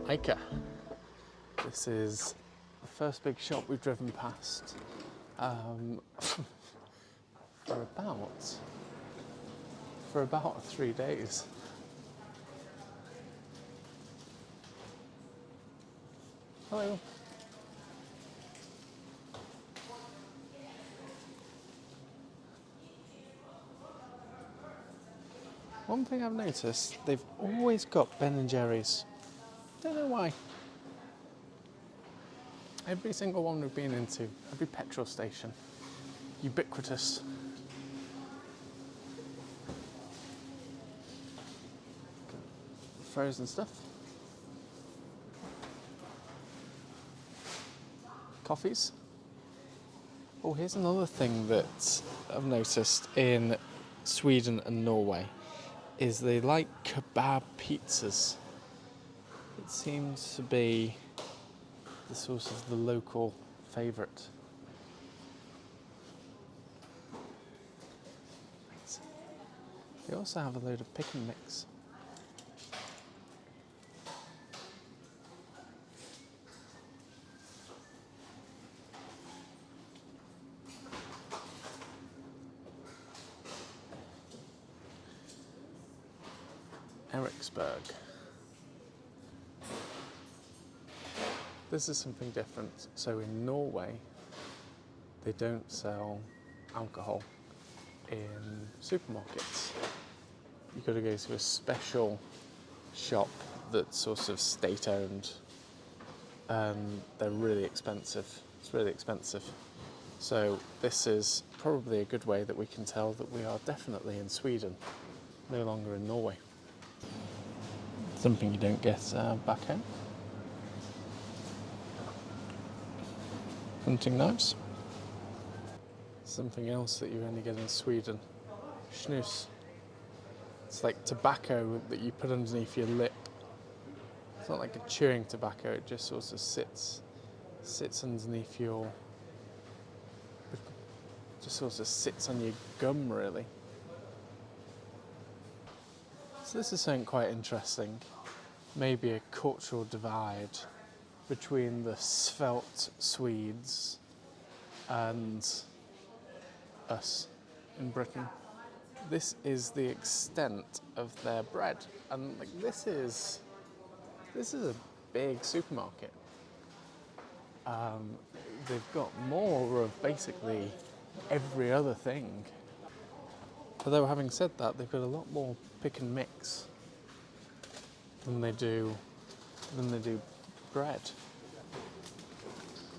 Ica. This is the first big shop we've driven past for about 3 days. Hello. One thing I've noticed, they've always got Ben & Jerry's. Don't know why. Every single one we've been into, every petrol station, ubiquitous. Frozen stuff. Coffees. Oh, here's another thing that I've noticed in Sweden and Norway, is they like kebab pizzas. It seems to be the sort of the local favourite. They also have a load of pick and mix. Eriksberg. This is something different. So in Norway, they don't sell alcohol in supermarkets. You've got to go to a special shop that's sort of state-owned, and they're really expensive. It's really expensive. So this is probably a good way that we can tell that we are definitely in Sweden, no longer in Norway. Something you don't get back home. Hunting knives. Something else that you only get in Sweden. Snus. It's like tobacco that you put underneath your lip. It's not like a chewing tobacco, it just sort of sits underneath your... just sort of sits on your gum, really. So this is something quite interesting. Maybe a cultural divide between the svelte Swedes and us in Britain. This is the extent of their bread, and like this is a big supermarket. They've got more of basically every other thing. Although having said that, they've got a lot more pick and mix than they do bread.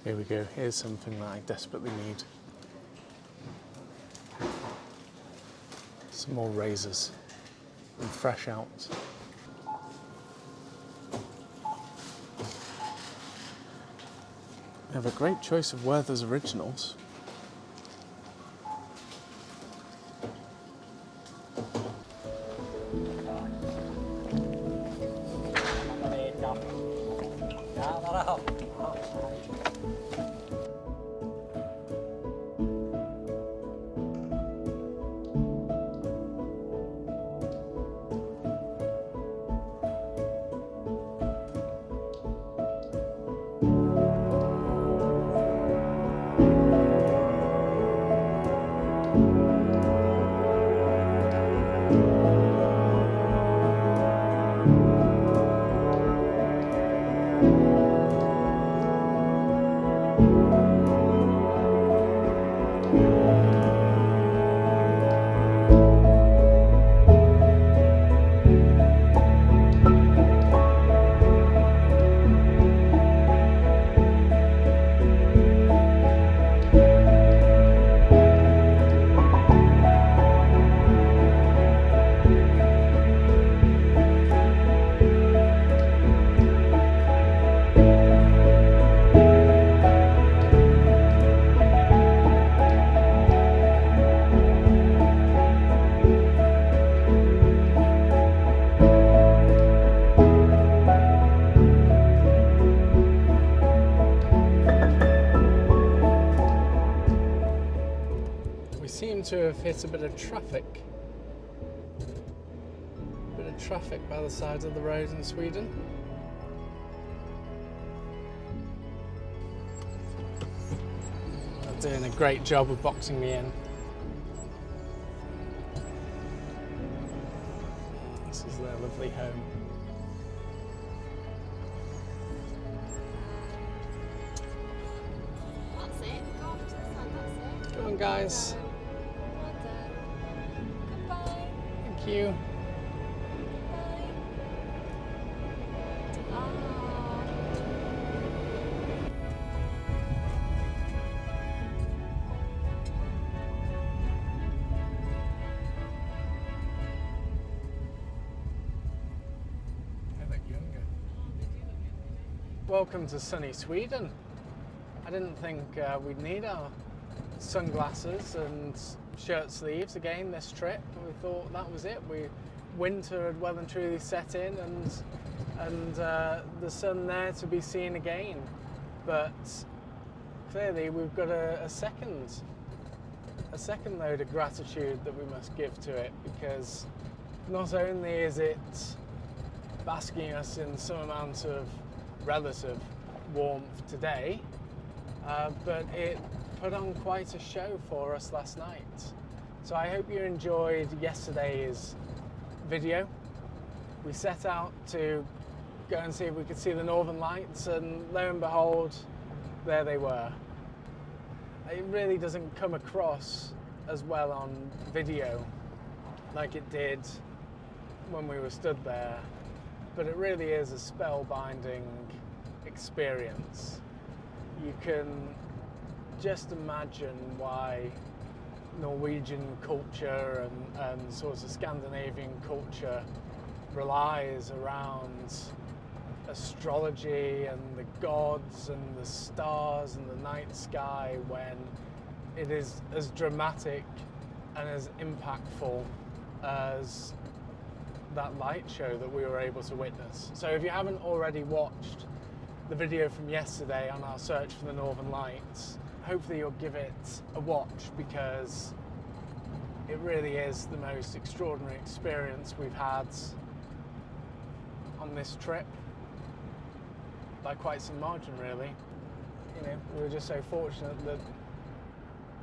Here we go. Here's something that I desperately need. Some more razors and fresh out. We have a great choice of Werther's Originals. To have hit a bit of traffic. By the side of the road in Sweden. doing a great job of boxing me in. This is their lovely home. That's it. Go off to the side, that's it. Come on, guys. Well done. Goodbye. Thank you. Goodbye. Ah. Welcome to sunny Sweden. I didn't think we'd need our sunglasses and shirt sleeves again this trip. We thought that was it. Winter had well and truly set in, and the sun there to be seen again. But clearly we've got a second load of gratitude that we must give to it, because not only is it basking us in some amount of relative warmth today, but it put on quite a show for us last night. So I hope you enjoyed yesterday's video. We set out to go and see if we could see the Northern Lights, and lo and behold, there they were. It really doesn't come across as well on video like it did when we were stood there, but it really is a spellbinding experience. You can just imagine why Norwegian culture and sort of Scandinavian culture relies around astrology and the gods and the stars and the night sky, when it is as dramatic and as impactful as that light show that we were able to witness. So if you haven't already watched the video from yesterday on our search for the Northern Lights, hopefully you'll give it a watch, because it really is the most extraordinary experience we've had on this trip, by quite some margin really. You know, we were just so fortunate that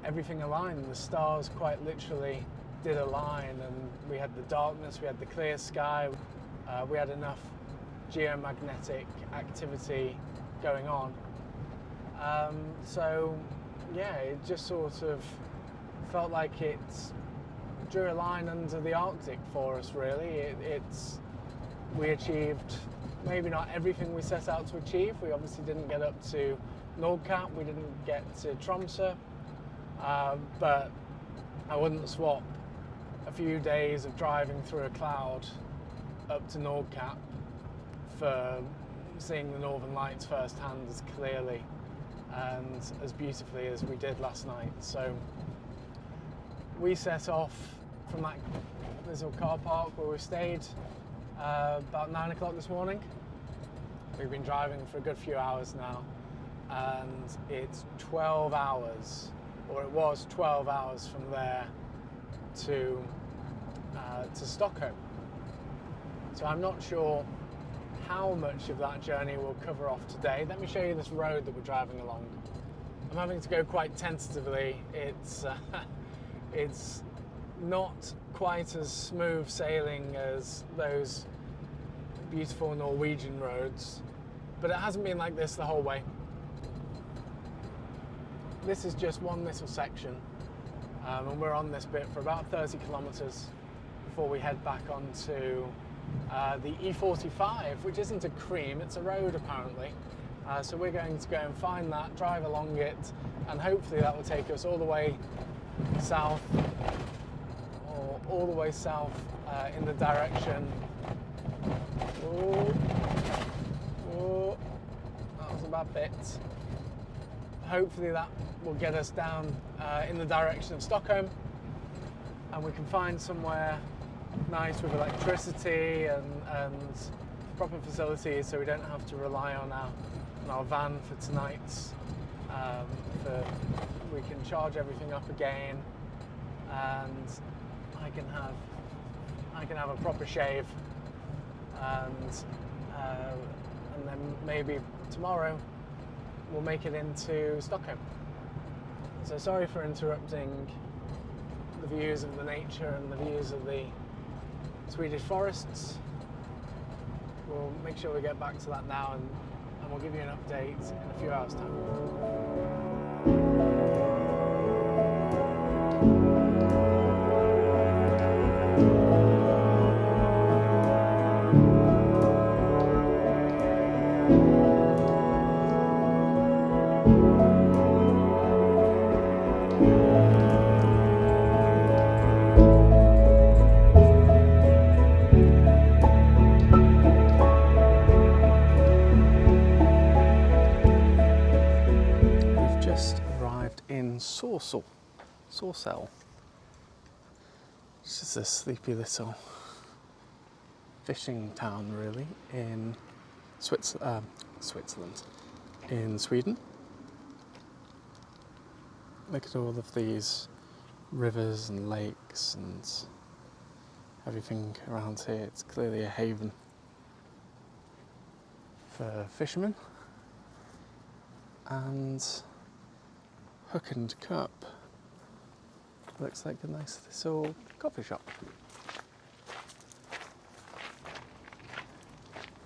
everything aligned. The stars quite literally did align, and we had the darkness, we had the clear sky, we had enough geomagnetic activity going on. So yeah, it just sort of felt like it drew a line under the Arctic for us really. We achieved maybe not everything we set out to achieve. We obviously didn't get up to Nordkapp, we didn't get to Tromsø, but I wouldn't swap a few days of driving through a cloud up to Nordkapp for seeing the Northern Lights firsthand as clearly and as beautifully as we did last night. So we set off from that little car park where we stayed about 9 o'clock this morning. We've been driving for a good few hours now, and it's 12 hours, or it was 12 hours from there to Stockholm. So I'm not sure how much of that journey we'll cover off today. Let me show you this road that we're driving along. I'm having to go quite tentatively. It's not quite as smooth sailing as those beautiful Norwegian roads, but it hasn't been like this the whole way. This is just one little section, and we're on this bit for about 30 kilometers before we head back onto the E45, which isn't a cream, it's a road apparently. So we're going to go and find that, drive along it, and hopefully that will take us all the way south, or all the way south in the direction. Oh, that was a bad bit. Hopefully that will get us down in the direction of Stockholm, and we can find somewhere nice with electricity and proper facilities, so we don't have to rely on our van for tonight's. We can charge everything up again, and I can have a proper shave, and then maybe tomorrow we'll make it into Stockholm. So sorry for interrupting the views of the nature and the views of the Swedish forests. We'll make sure we get back to that now, and we'll give you an update in a few hours' time. In Sorsele, which is a sleepy little fishing town, really, in Switzerland, in Sweden. Look at all of these rivers and lakes and everything around here. It's clearly a haven for fishermen. And Hook and Cup looks like a nice little coffee shop.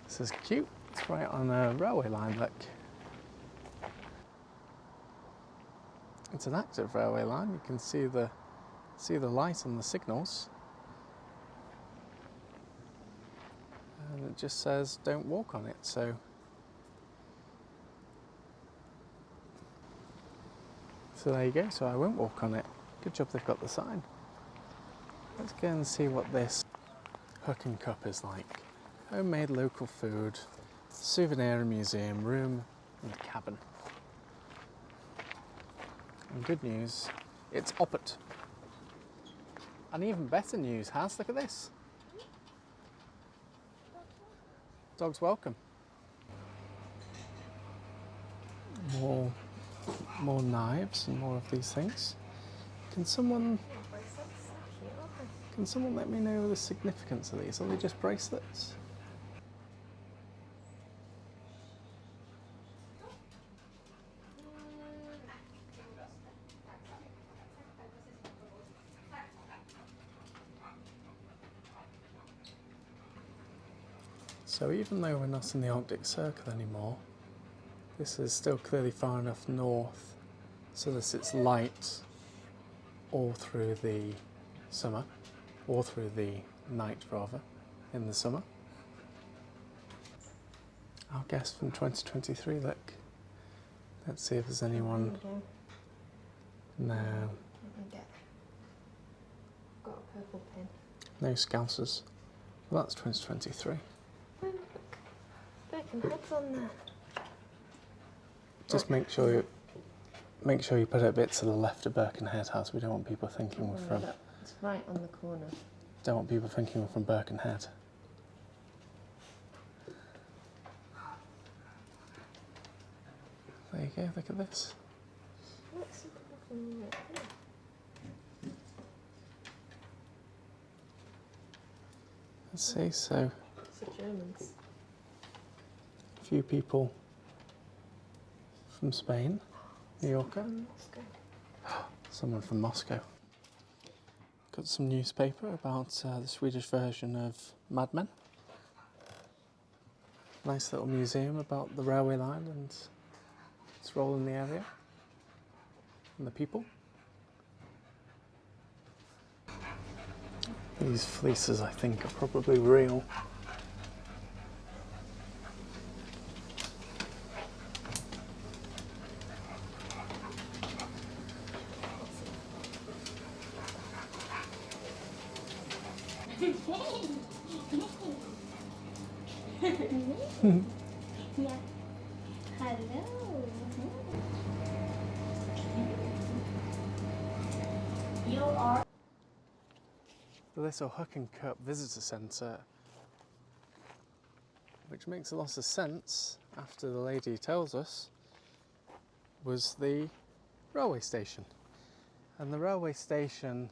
This is cute. It's right on a railway line, look. It's an active railway line. You can see the light on the signals. And it just says don't walk on it, so there you go, so I won't walk on it. Good job they've got the sign. Let's go and see what this Hook and Cup is like. Homemade local food, souvenir and museum, room and cabin. And good news, it's oppet. And even better news, Has, look at this. Dog's welcome. More knives and more of these things. Can someone let me know the significance of these? Are they just bracelets? So even though we're not in the Arctic Circle anymore, this is still clearly far enough north so that it's light all through the summer, or through the night rather, in the summer. Our guest from 2023, look. Let's see if there's anyone. No. Got a purple pin. No Scousers. Well, that's 2023. Birkenhead's on there. Just make sure you put it a bit to the left of Birkenhead House. We don't want people thinking we're from. It's right on the corner. Don't want people thinking we're from Birkenhead. There you go. Look at this. Let's see. So. It's the Germans. A few people from Spain, New Yorker. Someone from Moscow. Got some newspaper about the Swedish version of Mad Men. Nice little museum about the railway line and its role in the area and the people. These fleeces, I think, are probably real. Yeah. Hello. You are. The little Hook and Cup Visitor Centre, which makes a lot of sense after the lady tells us, was the railway station. And the railway station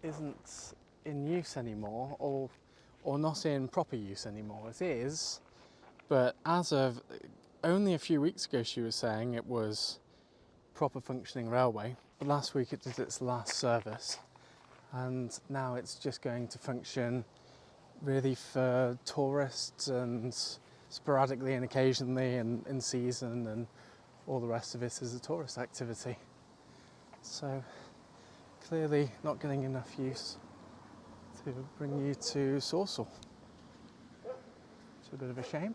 isn't in use anymore, or not in proper use anymore. It is, but as of only a few weeks ago she was saying it was proper functioning railway, but last week it did its last service, and now it's just going to function really for tourists and sporadically and occasionally and in season, and all the rest of it is a tourist activity. So clearly not getting enough use to bring you to Sorsele. It's a bit of a shame.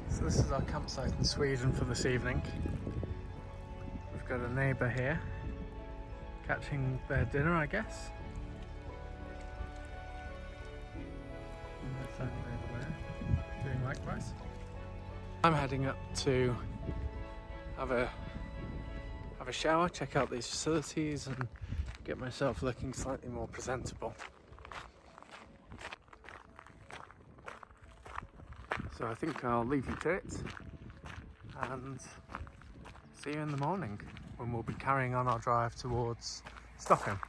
So this is our campsite in Sweden for this evening. We've got a neighbour here catching their dinner, I guess. And there's that neighbour there doing likewise. I'm heading up to have a shower, check out these facilities and get myself looking slightly more presentable. So I think I'll leave you to it and see you in the morning when we'll be carrying on our drive towards Stockholm.